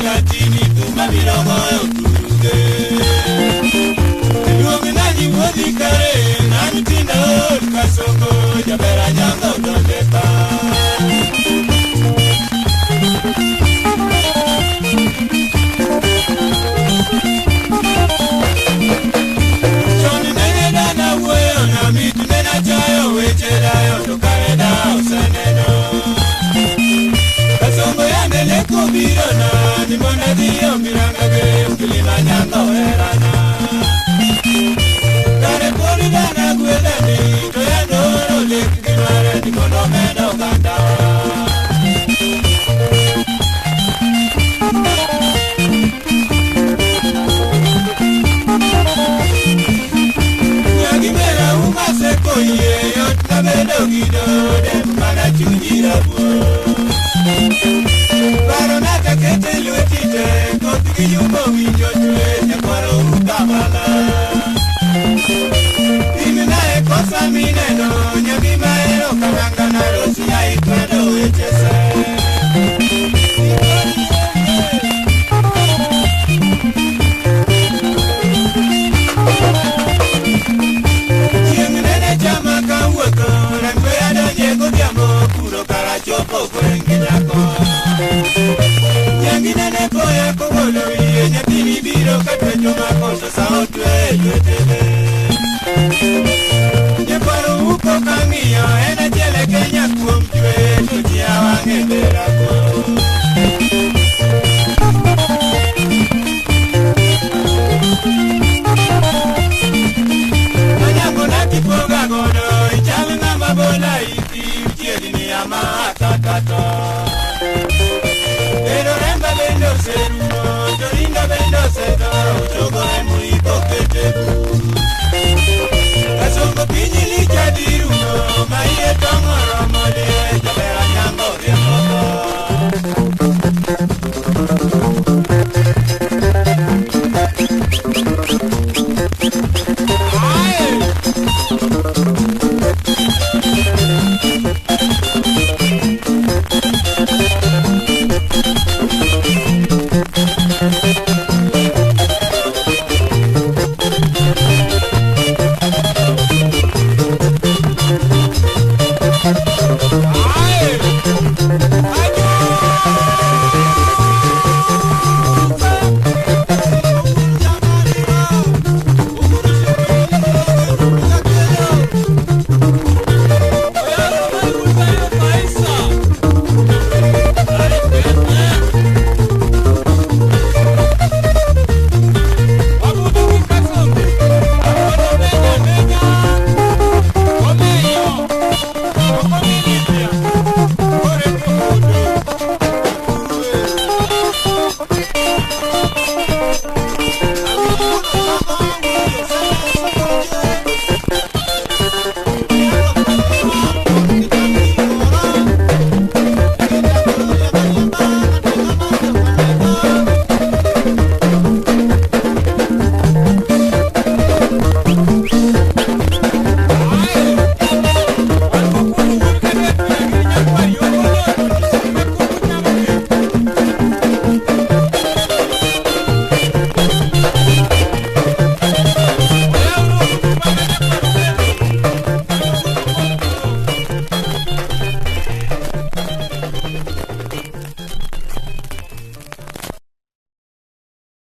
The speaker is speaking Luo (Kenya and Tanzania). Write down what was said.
Latini tuma bilogo turuge Luminani wodi kare Namitina ol kasongo Jabera jango dondeka Choni nene dana uweo Na mitu nena chayo Weche dayo Tokare dao saneno Kasongo yandele kubirona Nimona diyo miranga ge Ukilima nyanga werana Kare poli dana gwelani Toya doro leki kinware Nikono meno kandawa Nyagi mera umase koye Yot na bedo gido Demana chunjira buo Baronata kete luetite Kotiki yuko winjo chwe Nyakwaro ukamala Iminae kosa mineno Nyabima ero kamanga na rosi ya ikwado wechese Chiemnene chama kawuoto Rangwe adonye godhiambo Puro karachopo kwengi nyako Nyanginene poya kogolo iye Nyathini biro katwecho makosa sa otwe lwetene Nyaparo uko kang'iyo En achiele Kenya kuom chwe Tuji awange berako Manyango na kipoga godo Ichal ng'ama bola iti Uchieli ni ama atakato Pero remba bendo serumo Torinda bendo seto Uchogo emu iko ketebu Kasongo pinyi licha dirumo Maiye tongo romole